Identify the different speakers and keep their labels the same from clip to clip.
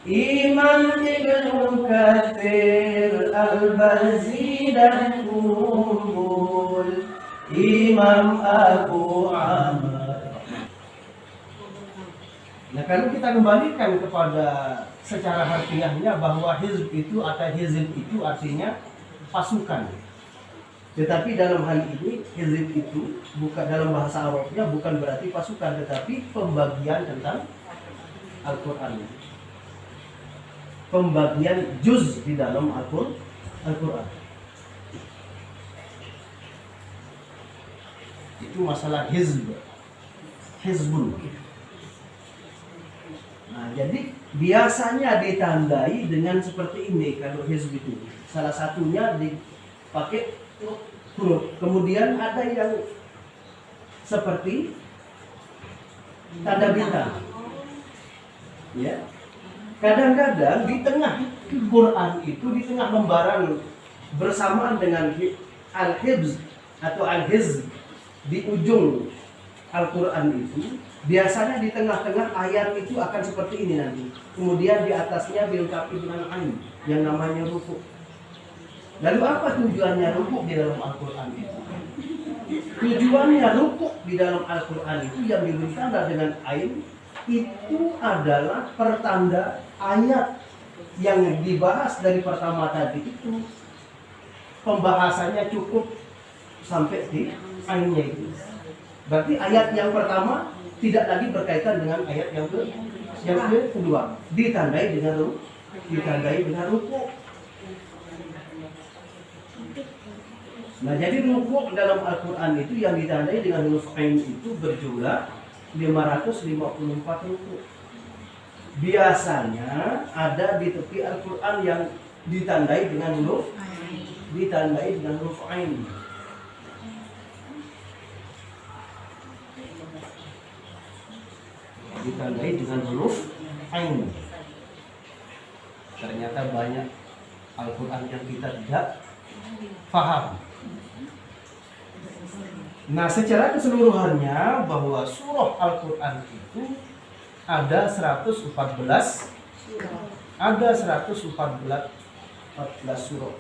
Speaker 1: Imam Ibnu Katsir Al-Bazzi dan Umbul Imam Abu Amr. Nah, kalau kita kembalikan kepada secara harfiahnya bahwa hizb itu atau hizb itu artinya pasukan. Tetapi dalam hal ini hizb itu bukan dalam bahasa Arabnya bukan berarti pasukan, tetapi pembagian tentang Al-Qur'an. Pembagian juz di dalam Al-Qur'an. Itu masalah hizb. Hizbun. Nah, jadi biasanya ditandai dengan seperti ini kalau hizb itu. Salah satunya dipakai huruf. Kemudian ada yang seperti tanda bintang. Ya. Kadang-kadang di tengah Quran itu, di tengah lembaran bersamaan dengan al-hibz atau al-hizb di ujung Al-Quran itu, biasanya di tengah-tengah ayat itu akan seperti ini nanti. Kemudian di atasnya dilengkapi dengan ain yang namanya rukuk. Lalu apa tujuannya rukuk di dalam Al-Quran itu? Tujuannya rukuk di dalam Al-Quran itu yang diberi tanda dengan ain itu adalah pertanda ayat yang dibahas dari pertama tadi itu pembahasannya cukup sampai di ainnya itu. Berarti ayat yang pertama tidak lagi berkaitan dengan ayat yang kedua, ditandai dengan rukuk. Nah, jadi rukuk dalam Al-Quran itu yang ditandai dengan huruf ain itu berjumlah 554 rukuk. Biasanya ada di tepi Al-Quran yang ditandai dengan huruf ain. Ditandai dengan huruf ain. Ternyata banyak Al-Quran yang kita tidak faham. Nah, secara keseluruhannya bahwa surah Al-Quran itu ada 114 surah.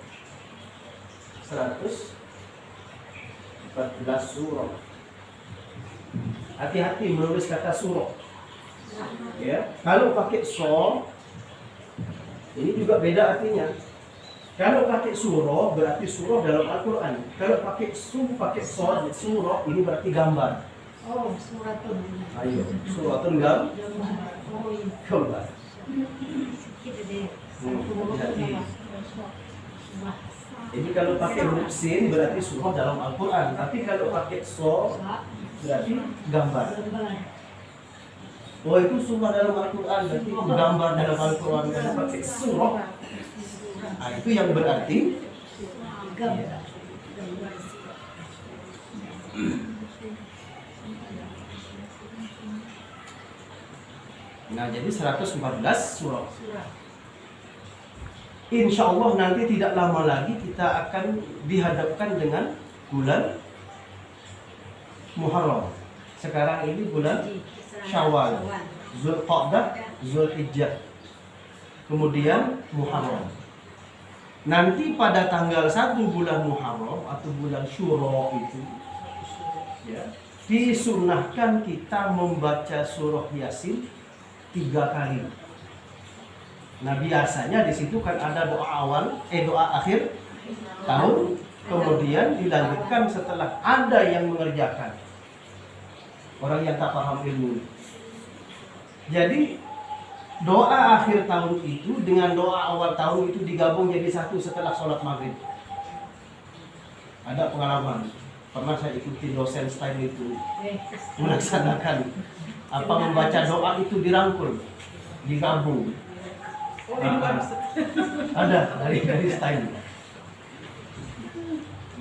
Speaker 1: 114 surah. Hati-hati menulis kata surah. Ya, kalau pakai so ini juga beda artinya. Kalau pakai surah berarti surah dalam Al-Quran. Kalau pakai surah ini berarti gambar.
Speaker 2: Oh, suratun.
Speaker 1: Ayo, suratun gambar. Jadi kalau pakai huruf sin berarti surah dalam Al-Quran. Tapi kalau pakai so berarti gambar. Oh, itu surah dalam Al-Quran berarti gambar dalam Al-Quran. Kalau pakai surah, nah, itu yang berarti nah, jadi 114 surah. Insya Allah nanti tidak lama lagi kita akan dihadapkan dengan bulan Muharram. Sekarang ini bulan Syawal, Zulqa'dah, Zulhijjah, kemudian Muharram. Nanti pada tanggal 1 bulan Muharram atau bulan Syuro itu, ya, disunnahkan kita membaca surah Yasin 3 kali. Nah, biasanya di situ kan ada doa akhir tahun, kemudian dilanjutkan setelah ada yang mengerjakan. Orang yang tak paham ilmu. Jadi doa akhir tahun itu dengan doa awal tahun itu digabung jadi satu setelah sholat maghrib. Ada pengalaman, pernah saya ikuti dosen style itu melaksanakan membaca doa itu dirangkul, digabung. Ada dari style.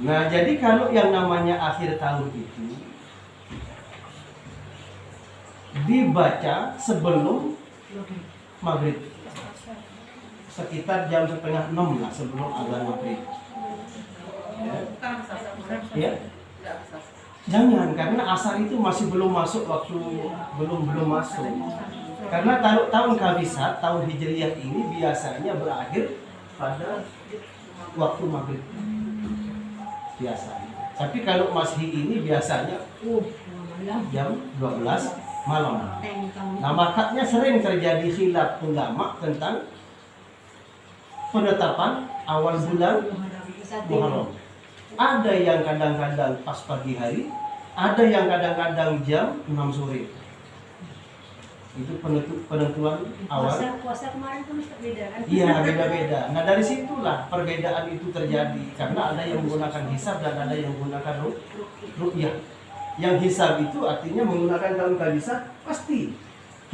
Speaker 1: Nah, jadi kalau yang namanya akhir tahun itu dibaca sebelum maghrib, sekitar jam 5:30 lah sebelum azan maghrib. Ya. Jangan, karena asar itu masih belum masuk waktu belum masuk. Karena tahun Kabisat, tahun Hijriyah ini biasanya berakhir pada waktu maghrib biasanya. Tapi kalau Masehi ini biasanya jam 12 malam. Nah, makanya sering terjadi khilaf ulama tentang penetapan awal bulan Muharram. Ada yang kadang-kadang pas pagi hari, ada yang kadang-kadang jam 6 sore. Itu penentuan awal.
Speaker 2: Puasa kemarin kan beda kan?
Speaker 1: Iya, beda-beda. Nah, dari situlah perbedaan itu terjadi karena ada yang menggunakan hisab dan ada yang menggunakan ru'yah. Yang hisab itu artinya menggunakan tahun Kabisat, pasti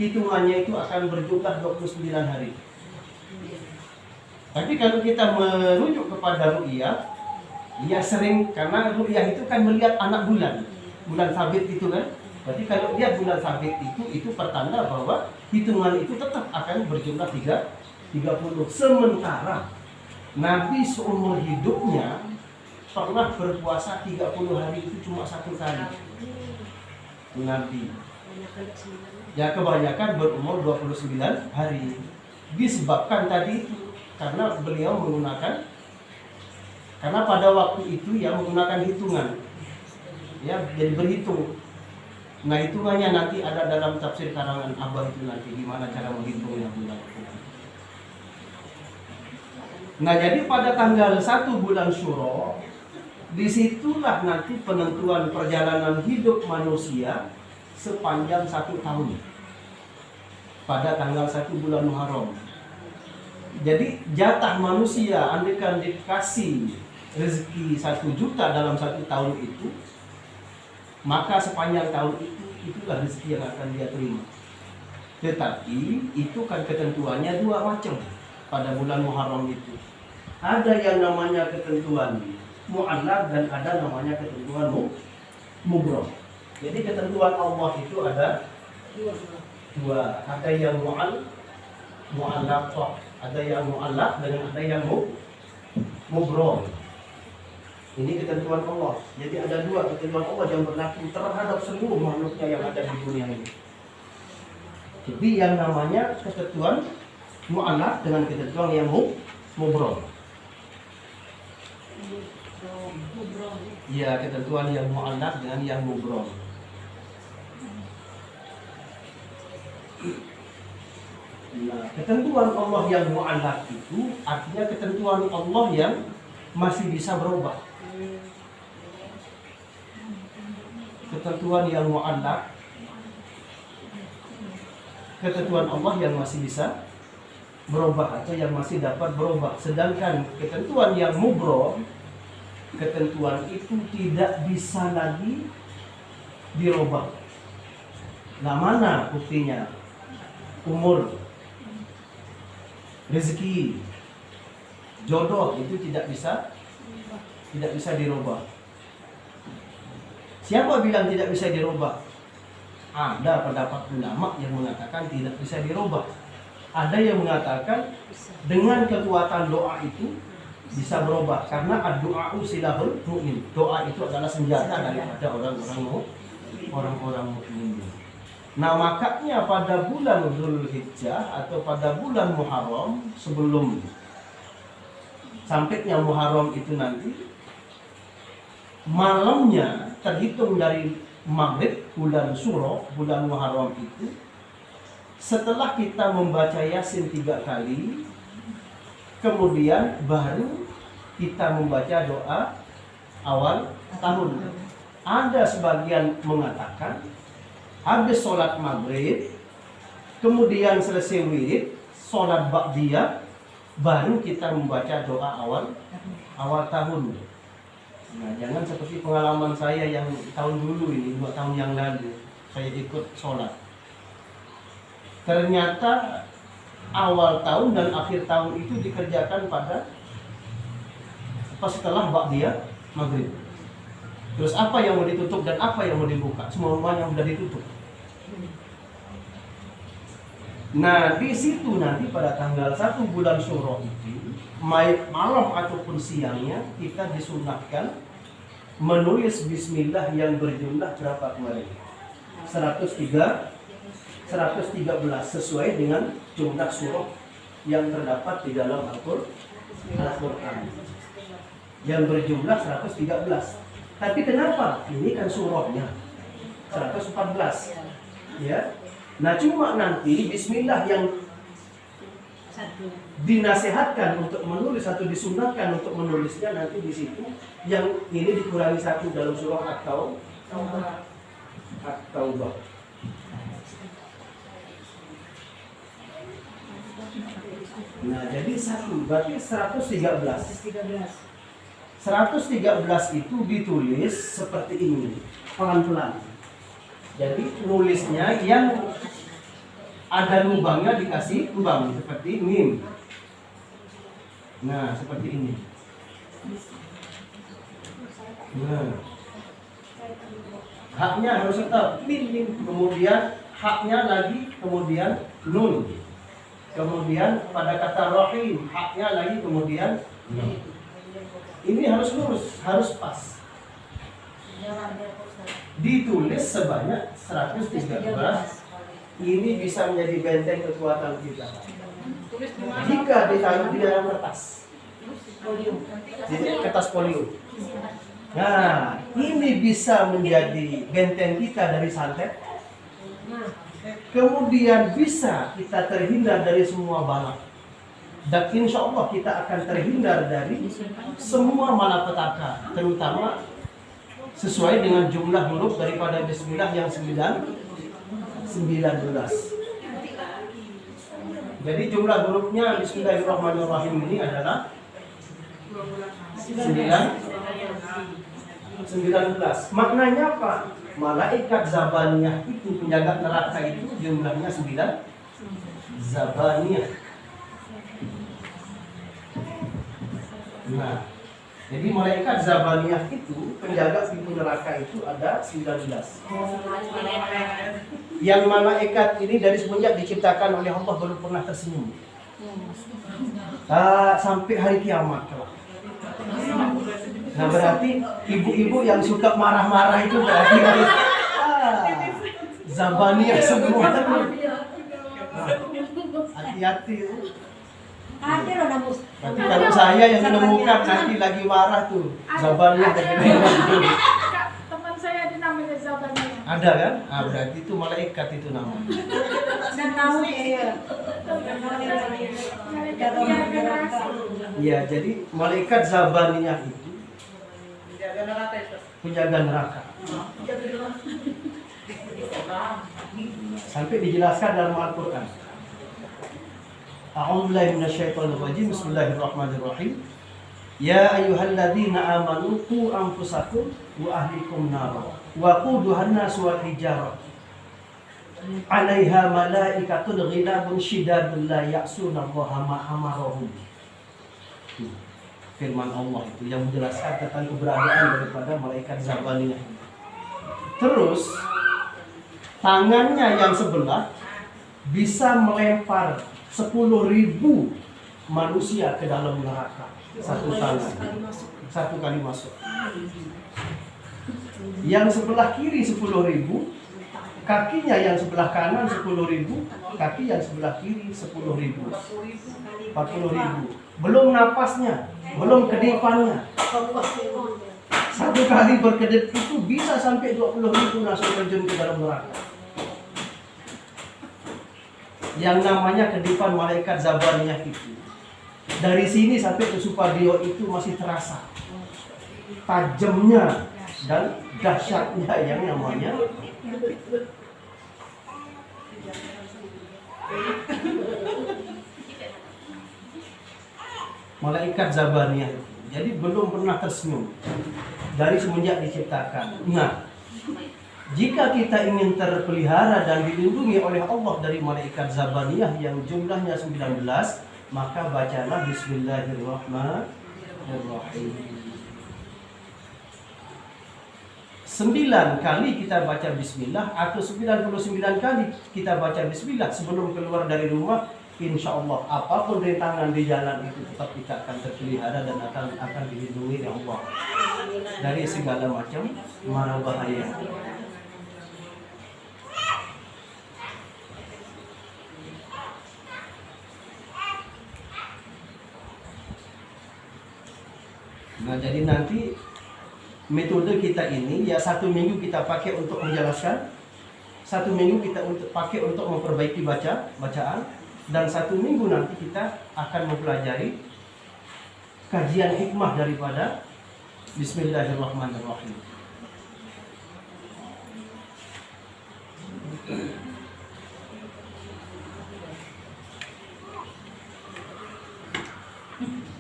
Speaker 1: hitungannya itu akan berjumlah 29 hari. Tapi kalau kita merujuk kepada ru'yah, ya sering, karena ru'yah itu kan melihat anak bulan sabit itu kan. Berarti kalau lihat bulan sabit itu pertanda bahwa hitungan itu tetap akan berjumlah 30. Sementara Nabi seumur hidupnya pernah berpuasa 30 hari itu cuma 1 kali. Nabi. Ya kebanyakan berumur 29 hari. Disebabkan tadi itu karena beliau menggunakan, karena pada waktu itu ya menggunakan hitungan. Ya, jadi berhitung. Nah, hitungannya nanti ada dalam tafsir karangan Abah itu nanti gimana cara menghitungnya bulan itu. Nah, jadi pada tanggal 1 bulan Syuro, disitulah nanti penentuan perjalanan hidup manusia sepanjang 1 tahun. Pada tanggal 1 bulan Muharram. Jadi jatah manusia andaikan dikasih rezeki 1 juta dalam 1 tahun itu, maka sepanjang tahun itulah rezeki yang akan dia terima. Tetapi itu kan ketentuannya 2 macam pada bulan Muharram itu. Ada yang namanya ketentuan mu'allaq dan ada namanya ketentuan mubroh. Jadi ketentuan Allah itu ada 2. Ada yang mu'allaq, ada yang mu'allaq dan ada yang mubroh. Ini ketentuan Allah. Jadi ada 2 ketentuan Allah yang berlaku terhadap seluruh makhluknya yang ada di dunia ini. Jadi yang namanya ketentuan mu'allaq dengan ketentuan yang mubroh. Ya, ketentuan yang mu'allaq dengan yang mubroh. Nah, ketentuan Allah yang mu'allaq itu artinya ketentuan Allah yang masih bisa berubah. Ketentuan yang mu'allaq, ketentuan Allah yang masih bisa berubah atau yang masih dapat berubah. Sedangkan ketentuan yang mubroh, ketentuan itu tidak bisa lagi dirubah. Nah, mana buktinya? Umur, rezeki, jodoh itu tidak bisa dirubah. Siapa bilang tidak bisa dirubah? Ada pendapat ulama yang mengatakan tidak bisa dirubah. Ada yang mengatakan dengan kekuatan doa itu bisa berubah, karena ad-du'a'u silahul mu'min. Doa itu adalah senjata daripada orang-orang mukmin. Nah, makanya pada bulan Dzulhijjah atau pada bulan Muharram, sebelum sampainya Muharram itu nanti, malamnya terhitung dari maghrib bulan Syuro, bulan Muharram itu, setelah kita membaca Yasin 3 kali, kemudian baru kita membaca doa awal tahun. Ada sebagian mengatakan habis sholat maghrib, kemudian selesai wirid, sholat ba'diyah, baru kita membaca doa awal tahun. Nah, jangan seperti pengalaman saya yang tahun dulu ini, 2 tahun yang lalu, saya ikut sholat. Ternyata awal tahun dan akhir tahun itu dikerjakan pada setelah ba'diyah maghrib. Terus apa yang mau ditutup dan apa yang mau dibuka? Semuanya sudah ditutup. Nah, di situ nanti pada tanggal 1 bulan Syuro itu, malam ataupun siangnya, kita disunahkan menulis bismillah yang berjumlah berapa kemarin? 103 113 sesuai dengan jumlah surah yang terdapat di dalam Al-Quran yang berjumlah 113. Tapi kenapa? Ini kan surahnya 114 ya. Nah cuma nanti bismillah yang dinasehatkan untuk menulis atau disunahkan untuk menulisnya nanti di situ, yang ini dikurangi satu dalam surah At-Taubah. Nah jadi satu berarti 113 itu ditulis seperti ini, pelan-pelan. Jadi nulisnya yang ada lubangnya dikasih lubang seperti mim. Nah, seperti ini. Nah. Haknya harus tetap mim, kemudian haknya lagi, kemudian nun. Kemudian pada kata rahim, haknya lagi, kemudian nun. Ini harus lurus, harus pas. Ditulis sebanyak 113. Ini bisa menjadi benteng kekuatan kita jika ditaruh di dalam kertas, jadi kertas polio. Nah, ini bisa menjadi benteng kita dari santet. Kemudian bisa kita terhindar dari semua bala. Dan insya Allah kita akan terhindar dari semua malapetaka, terutama sesuai dengan jumlah huruf daripada bismillah yang 19. Jadi jumlah hurufnya bismillahirrahmanirrahim ini adalah 19. Maknanya apa? Malaikat Zabaniyah itu, penjaga neraka itu jumlahnya 9. Zabaniyah. Nah, jadi malaikat Zabaniyah itu, penjaga pintu neraka itu ada 19. Yang malaikat ini dari semenjak diciptakan oleh Allah belum pernah tersenyum. Sampai hari kiamat kelak. Nah berarti ibu-ibu yang suka marah-marah itu berarti Zabaniyah semua. Hati-hati.
Speaker 2: Ada loh namus.
Speaker 1: Nanti kalau saya yang menemukan nanti lagi marah tuh Zabaniyah dari
Speaker 3: Teman saya ada namanya Zabaniyah.
Speaker 1: ada kan? Berarti itu malaikat itu namanya.
Speaker 2: Dan tahu ya.
Speaker 1: Ya, jadi malaikat Zabaniyah itu penjaga neraka. Sampai dijelaskan dalam Al-Quran. A'udzubillahi minasyaitonirrajim. Bismillahirrahmanirrahim. Ya ayyuhalladzina amanu qu anfusakum wa ahlikum nar wa quduhan nas wal hijarah 'alaiha malaikatun ghilabun syidadun la ya'suna Allaha ma amarahum. Firman Allah itu yang menjelaskan tentang keberadaan daripada malaikat Zabaniyah. Terus tangannya yang sebelah bisa melempar 10.000 manusia ke dalam neraka. Satu tangan, satu kali masuk. Yang sebelah kiri 10.000, kakinya yang sebelah kanan 10.000, kaki yang sebelah kiri 10.000, 40.000. Belum napasnya, belum kedipannya. Satu kali berkedip itu bisa sampai 20.000 langsung terjun ke dalam neraka. Yang namanya kedipan malaikat Zabaniyah itu, dari sini sampai ke Supadio itu masih terasa tajamnya dan dahsyatnya yang namanya malaikat Zabaniyah. Jadi belum pernah tersenyum dari semenjak diciptakan. Nah, jika kita ingin terpelihara dan dilindungi oleh Allah dari malaikat Zabaniyah yang jumlahnya 19, maka bacalah Bismillahirrahmanirrahim. 9 kali kita baca bismillah atau 99 kali kita baca bismillah sebelum keluar dari rumah, insya Allah apapun rintangan di jalan itu tetap kita akan terpelihara dan akan dilindungi oleh Allah dari segala macam mara bahaya. Nah, jadi nanti metode kita ini ya 1 minggu kita pakai untuk menjelaskan, 1 minggu kita pakai untuk memperbaiki bacaan, dan 1 minggu nanti kita akan mempelajari kajian hikmah daripada Bismillahirrahmanirrahim.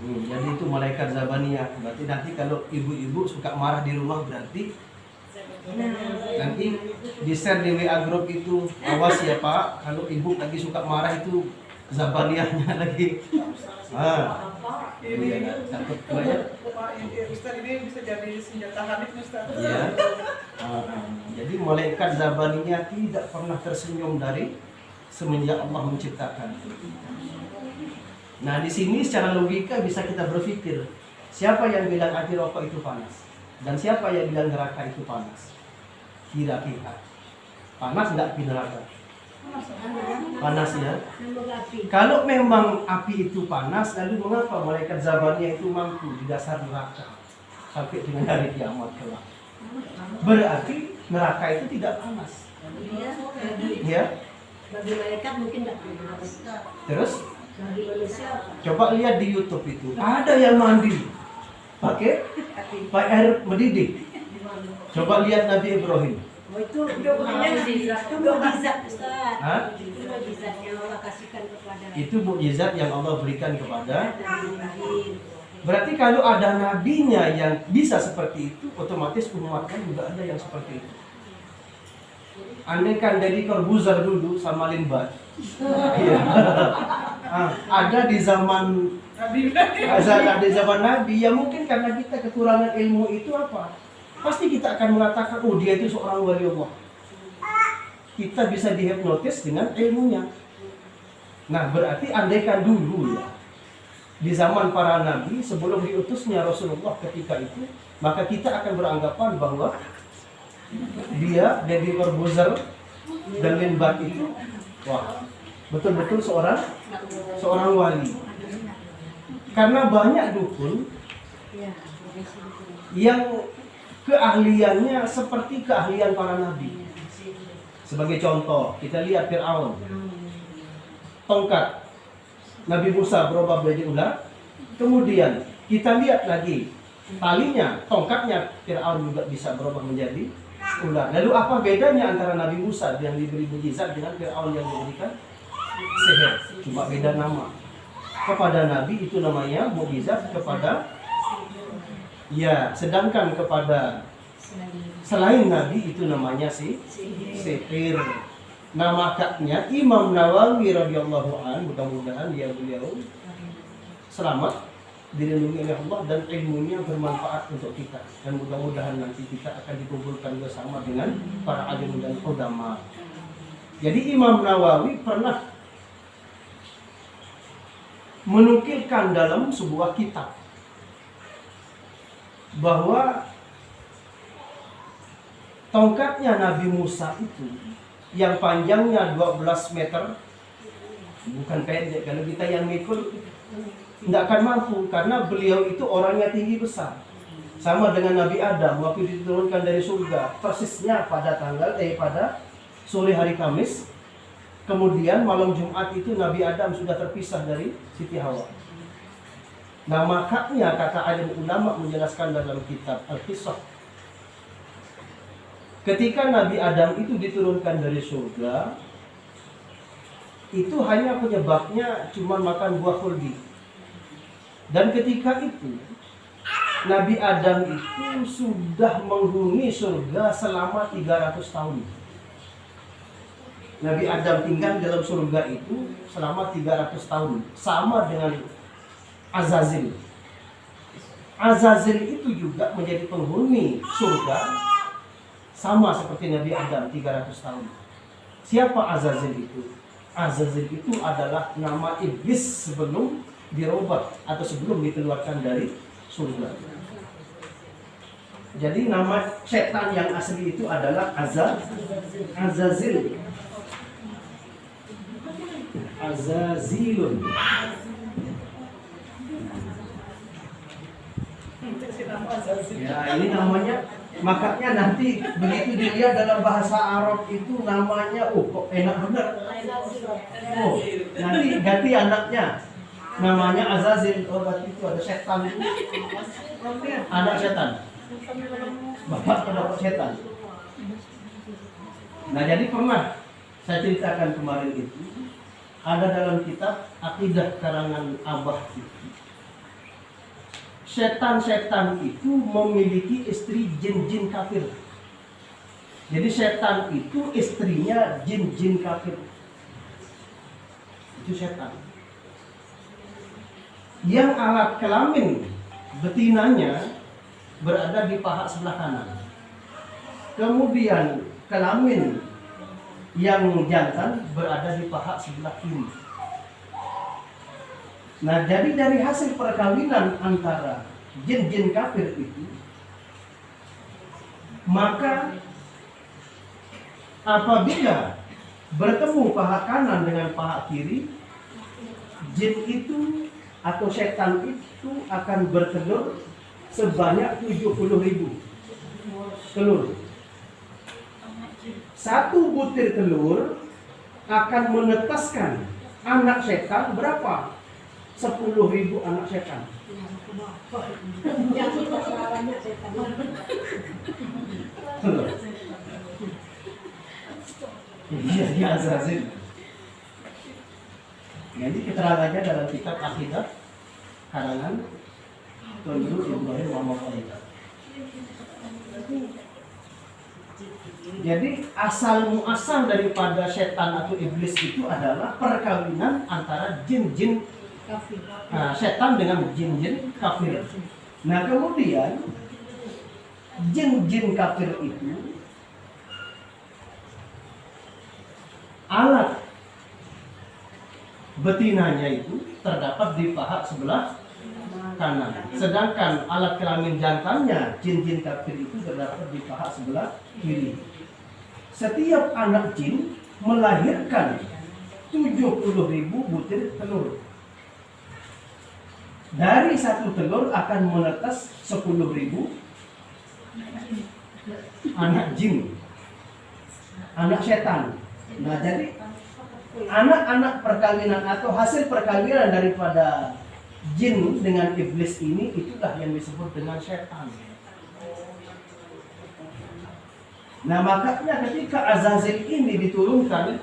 Speaker 1: Jadi itu malaikat Zabaniyah. Berarti nanti kalau ibu-ibu suka marah di rumah, berarti nanti di share di WA group itu, awas ya Pak, kalau ibu lagi suka marah itu Zabaniyahnya lagi.
Speaker 4: Ini
Speaker 1: takut banyak.
Speaker 4: Pak, Ustaz, ini bisa jadi senjata hadis, Ustaz.
Speaker 1: Ya. Jadi malaikat Zabaniyah tidak pernah tersenyum dari semenjak Allah menciptakan. Nah, di sini secara logika bisa kita berpikir, siapa yang bilang api rokok itu panas? Dan siapa yang bilang neraka itu panas? Kira-kira panas nggak api neraka? Panas ya. Kalau memang api itu panas, lalu mengapa malaikat Zabaniyah itu mampu di dasar neraka sampai dengan hari kiamat kelak? Berarti neraka itu tidak panas. Ya.
Speaker 2: Bagi malaikat mungkin tidak panas.
Speaker 1: Terus
Speaker 2: Bagi manusia apa?
Speaker 1: coba lihat di YouTube itu, ada yang mandi pakai air mendidih. Coba lihat Nabi Ibrahim.
Speaker 2: Oh, itu mukjizat Ustaz.
Speaker 1: Hah?
Speaker 2: Itu mukjizat yang Allah kasihkan kepada
Speaker 1: Itu mukjizat yang Allah berikan kepada.
Speaker 2: Nabi Ibrahim.
Speaker 1: Berarti kalau ada nabinya yang bisa seperti itu, otomatis umatnya juga ada yang seperti itu. Andaikan Deddy Corbuzier dulu sama Lindbergh, iya. Ada di zaman Nabi, ya mungkin karena kita kekurangan ilmu itu apa? Pasti kita akan mengatakan, oh dia itu seorang wali Allah. Kita bisa dihipnotis dengan ilmunya. Nah, berarti andaikan dulu ya, di zaman para nabi sebelum diutusnya Rasulullah ketika itu, maka kita akan beranggapan bahwa dia Deddy Corbuzier dan Lindbergh itu, wah, betul-betul seorang wali. Karena banyak dukun yang keahliannya seperti keahlian para nabi. Sebagai contoh, kita lihat Fir'aun. Tongkat Nabi Musa berubah menjadi ular. Kemudian kita lihat lagi talinya, tongkatnya Fir'aun juga bisa berubah menjadi ular. Lalu apa bedanya antara Nabi Musa yang diberi mukjizat dengan Fir'aun yang diberikan sihir? Cuma beda nama. Kepada Nabi itu namanya mukjizat, kepada ya, sedangkan kepada selain Nabi itu namanya sihir. Nah, makanya Imam Nawawi radhiyallahu anhu, mudah-mudahan beliau selamat, dilindungi oleh Allah dan ilmunya bermanfaat untuk kita, dan mudah-mudahan nanti kita akan dikumpulkan bersama dengan para alim dan ulama. Jadi Imam Nawawi pernah menukilkan dalam sebuah kitab bahwa tongkatnya Nabi Musa itu yang panjangnya 12 meter, bukan pendek. Kalau kita yang mikul tidak akan mampu, karena beliau itu orangnya tinggi besar. Sama dengan Nabi Adam waktu diturunkan dari surga, persisnya pada sore hari Kamis. Kemudian malam Jumat itu Nabi Adam sudah terpisah dari Siti Hawa. Nah, makanya kata alim ulama menjelaskan dalam kitab Al-Qisah, ketika Nabi Adam itu diturunkan dari surga, itu hanya penyebabnya cuma makan buah khuldi. Dan ketika itu Nabi Adam itu sudah menghuni surga selama 300 tahun. Nabi Adam tinggal dalam surga itu selama 300 tahun, sama dengan Azazil. Azazil itu juga menjadi penghuni surga, sama seperti Nabi Adam 300 tahun. Siapa Azazil itu? Azazil itu adalah nama iblis sebelum dirubah atau sebelum dikeluarkan dari surga. Jadi nama setan yang asli itu adalah Azazil. Azazilun.
Speaker 4: nama Azazil.
Speaker 1: Ya, ini namanya, makanya nanti begitu dilihat dalam bahasa Arab itu namanya, oh kok enak bener. Oh, nanti ganti anaknya. Namanya Azazil. Oh, berarti itu ada setan. Anak setan. Bapak pendapat setan. Nah, jadi pernah saya ceritakan kemarin itu, ada dalam kitab Aqidah karangan Abah itu. Setan-setan itu memiliki istri jin-jin kafir. Jadi setan itu istrinya jin-jin kafir. Itu setan. Yang alat kelamin betinanya berada di paha sebelah kanan. Kemudian kelamin yang jantan berada di paha sebelah kiri. Nah, jadi dari hasil perkawinan antara jin-jin kafir itu, maka apabila bertemu paha kanan dengan paha kiri, jin itu atau setan itu akan bertelur sebanyak 70.000 telur. Satu butir telur akan menetaskan anak setan berapa? 10.000 anak setan.
Speaker 2: Yang itu lawannya setan.
Speaker 1: Iya, Azazil. Jadi keterangannya dalam kitab Aqidah karangan Tuan Guru Ibrahim Muhammad Khalil. Jadi asal muasal daripada setan atau iblis itu adalah perkawinan antara jin-jin setan dengan jin-jin kafir. Nah, kemudian jin-jin kafir itu alat betinanya itu terdapat di paha sebelah kanan. Sedangkan alat kelamin jantannya jin-jin kafir itu terdapat di paha sebelah kiri. Setiap anak jin melahirkan 70.000 butir telur. Dari satu telur akan menetas 10.000 anak jin, anak setan. Nah, jadi anak-anak perkawinan atau hasil perkawinan daripada jin dengan iblis ini, itulah yang disebut dengan setan. Nah, makanya ketika Azazil ini diturunkan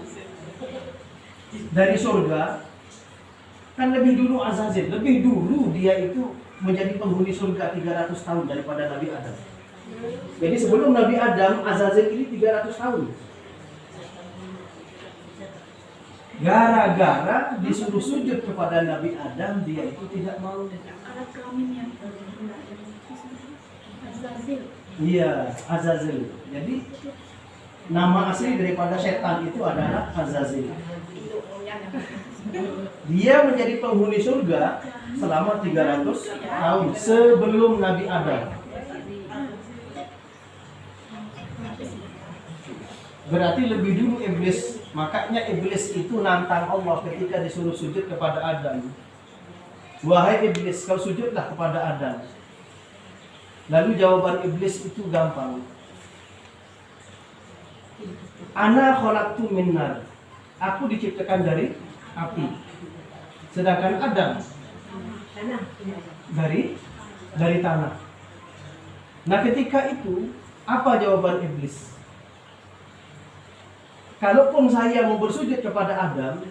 Speaker 1: dari surga, kan lebih dulu Azazil, lebih dulu dia itu menjadi penghuni surga 300 tahun daripada Nabi Adam. Jadi sebelum Nabi Adam, Azazil ini 300 tahun. Gara-gara disuruh sujud kepada Nabi Adam, dia itu tidak mau.
Speaker 3: Alat kelamin yang Azazil.
Speaker 1: Iya, Azazil. Jadi nama asli daripada setan itu adalah Azazil. Dia menjadi penghuni surga selama 300 tahun sebelum Nabi Adam. Berarti lebih dulu iblis. Makanya iblis itu nantang Allah ketika disuruh sujud kepada Adam. Wahai iblis, kau sujudlah kepada Adam. Lalu jawaban iblis itu gampang. Ana khalaqtu min nar. Aku diciptakan dari api. Sedangkan Adam dari tanah. Nah, ketika itu apa jawaban iblis? Kalaupun saya mau bersujud kepada Adam,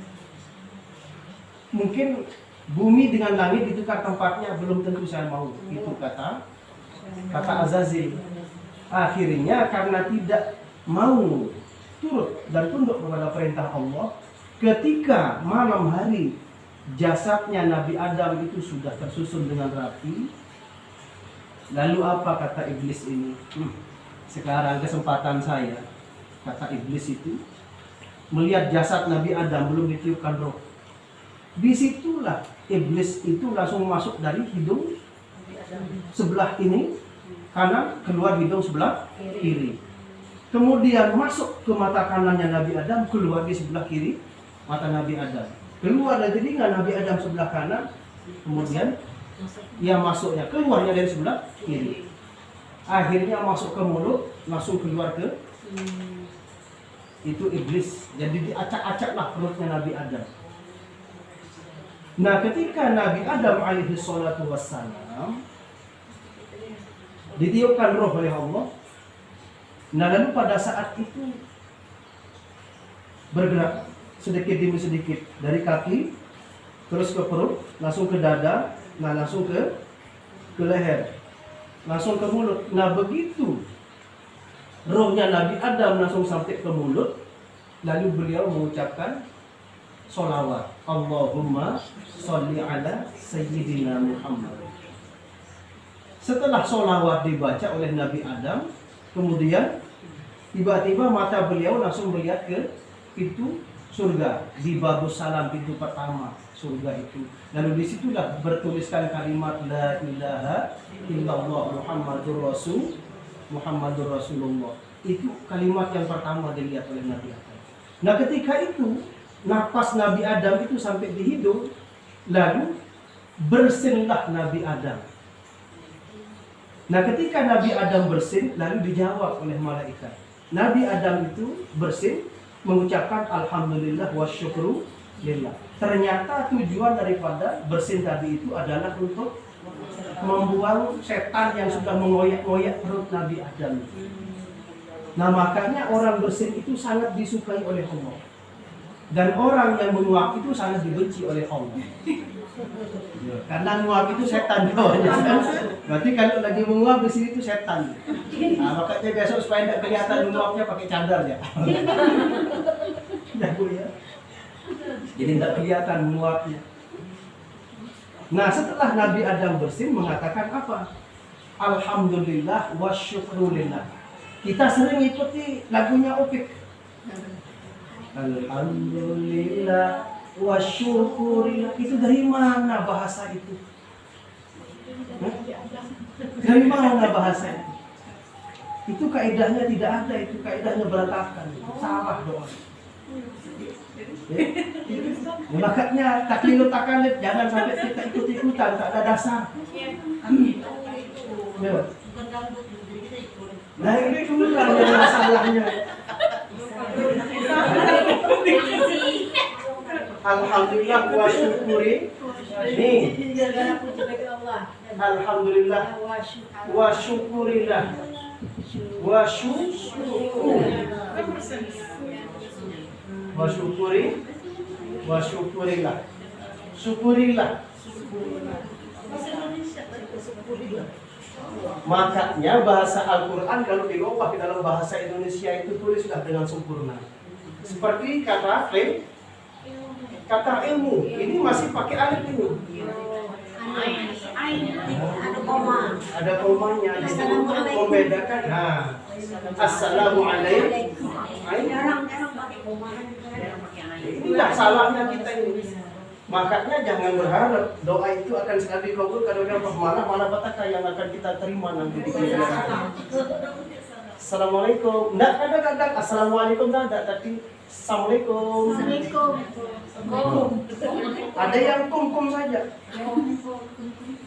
Speaker 1: mungkin bumi dengan langit ditukar tempatnya, belum tentu saya mau. Itu kata Azazil. Akhirnya karena tidak mau turut dan tunduk kepada perintah Allah, ketika malam hari jasadnya Nabi Adam itu sudah tersusun dengan rapi, lalu apa kata iblis ini? Sekarang kesempatan saya, kata iblis itu, melihat jasad Nabi Adam belum ditiupkan roh. Disitulah iblis itu langsung masuk dari hidung sebelah ini kanan, keluar hidung sebelah kiri. Kemudian masuk ke mata kanannya Nabi Adam, keluar di sebelah kiri mata Nabi Adam. Keluar dari telinga Nabi Adam sebelah kanan, kemudian Ia masuknya, keluarnya dari sebelah kiri. Akhirnya masuk ke mulut, langsung keluar ke itu iblis. Jadi diacak-acaklah perutnya Nabi Adam. Nah, ketika Nabi Adam alaihi salatu wassalam ditiupkan roh oleh Allah, nah lalu pada saat itu bergerak sedikit demi sedikit dari kaki terus ke perut, langsung ke dada, nah langsung ke leher, langsung ke mulut. Nah begitu rohnya Nabi Adam langsung sampai ke mulut, lalu beliau mengucapkan sholawat, Allahumma sholli ala Sayyidina Muhammad. Setelah sholawat dibaca oleh Nabi Adam, kemudian tiba-tiba mata beliau langsung melihat ke pintu surga, di babus salam, pintu pertama surga itu. Lalu disitulah bertuliskan kalimat la ilaha illallah Muhammadur Rasulullah. Itu kalimat yang pertama dilihat oleh Nabi Adam. Nah ketika itu napas Nabi Adam itu sampai di hidung, lalu bersinlah Nabi Adam. Nah ketika Nabi Adam bersin, lalu dijawab oleh malaikat. Nabi Adam itu bersin mengucapkan alhamdulillah wa syukru lillah. Ternyata tujuan daripada bersin tadi itu adalah untuk membuang setan yang sudah mengoyak-ngoyak perut Nabi Adam. Nah makanya orang bersin itu sangat disukai oleh Allah. Dan orang yang menguap itu sangat dibenci oleh Allah. Karena menguap itu setan bawahnya. Berarti kalau lagi menguap di sini itu setan. Nah, makanya besok supaya tidak kelihatan menguapnya pakai cadar ya. Ya Bu ya. Jadi tidak kelihatan menguapnya. Nah setelah Nabi Adam bersin mengatakan apa? Alhamdulillah wa syukrulillah. Kita sering ikuti lagunya Opik. Alhamdulillah wa syukurillah. Itu dari mana bahasa itu? Dari mana bahasa itu? Itu kaidahnya tidak ada, itu kaidahnya berantakan. Salah doa. Makanya taklilut takalid jangan sampai kita ikut-ikutan, tak ada dasar. Nah itu lah yang masalahnya. Alhamdulillah wa syukuri. Nih. Alhamdulillah wa syukurillah. Wa syukuri. Wa syukurillah. Syukurilah. Makanya bahasa Al-Quran kalau diubah ke dalam bahasa Indonesia itu tulislah dengan sempurna. Seperti kata ilmu, ini masih pakai alif ini. Ada komanya, jadi untuk membedakan. Nah, Assalamualaikum. Inilah salahnya kita ini. Makanya jangan berharap doa itu akan sekali dikabul kalau dia malah petaka yang akan kita terima nanti di akhirat. Assalamualaikum. Enggak kadang-kadang assalamualaikum enggak, tapi assalamualaikum. Ada yang kum saja.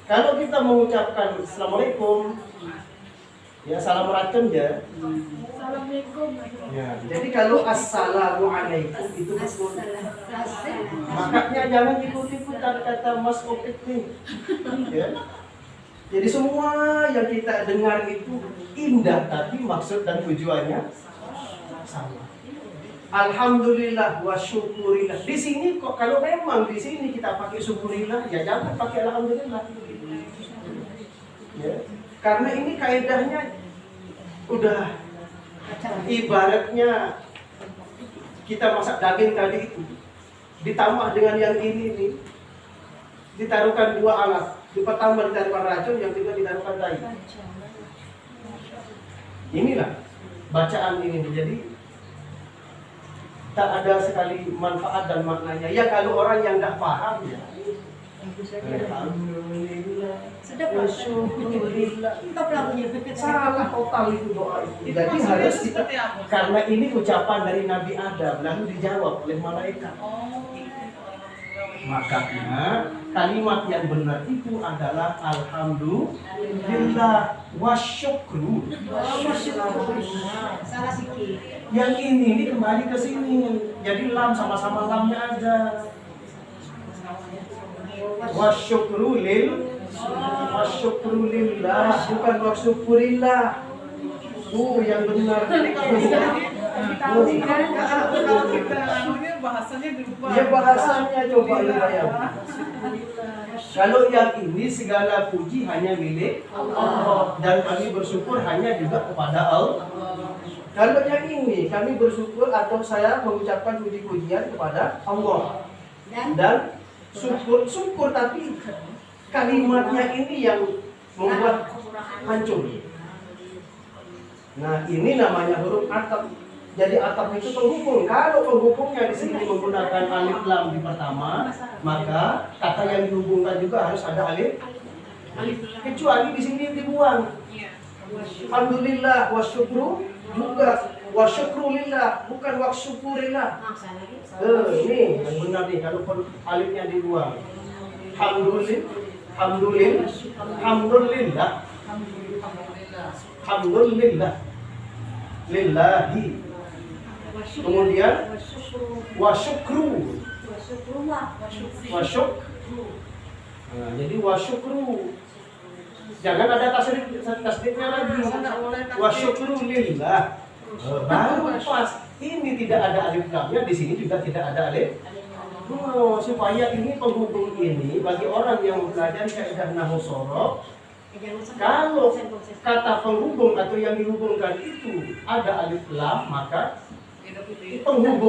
Speaker 1: Kalau kita mengucapkan assalamualaikum, ya salam racun ya.
Speaker 3: Assalamualaikum.
Speaker 1: Ya, jadi kalau assalamualaikum itu betul. Makanya jangan ikut-ikutan kata Mas Opik nih. Ya. Jadi semua yang kita dengar itu indah, tapi maksud dan tujuannya sama. Alhamdulillah wa syukurillah. Di sini kok kalau memang di sini kita pakai syukurillah, ya jangan pakai alhamdulillah. Ya. Karena ini kaidahnya udah ibaratnya kita masak daging tadi itu ditambah dengan yang ini nih, ditaruhkan dua alat, di pertama ditaruhkan racun, yang kedua ditaruhkan tai. Inilah bacaan ini, jadi tak ada sekali manfaat dan maknanya. Ya kalau orang yang tidak paham ya alhamdulillah wa syukurillah. Salah total itu doa itu. Jadi harus kita, karena ini ucapan dari Nabi Adam lalu dijawab oleh malaikat. Makanya kalimat yang benar itu adalah alhamdulillah wasyukru.
Speaker 2: Salah sikit.
Speaker 1: Yang ini kembali ke sini. Jadi lam sama-sama lamnya aja. Wasyukru lillah, bukan wasyukurillah. Yang benar.
Speaker 4: Kalau kita anunya bahasanya berubah.
Speaker 1: Ya bahasanya coba bayang. Kalau yang ini segala puji hanya milik Allah dan kami bersyukur hanya juga kepada Allah. Kalau yang ini kami bersyukur atau saya mengucapkan puji-pujian kepada Allah dan syukur tapi kalimatnya ini yang membuat hancur. Nah ini namanya huruf ataf. Jadi ataf itu penghubung. Kalau penghubungnya di sini menggunakan alif lam di pertama, maka kata yang dihubungkan juga harus ada alif. Kecuali di sini dibuang. Alhamdulillah wasyukru juga wasyukrulillah bukan wasyukurillah. Ini yang benar nih kalau alifnya dibuang. Alhamdulillah. Lillahi. Kemudian wasyukru. Nah, jadi wasyukru. Jangan ada tasdidnya lagi. Wasyukru lillah. Baru pas. Ini tidak ada alif lamnya, di sini juga tidak ada alif. Supaya ini penghubung ini bagi orang yang belajar kaidah nahwu shorof, kalau kata penghubung atau yang dihubungkan itu ada alif lam, maka penghubung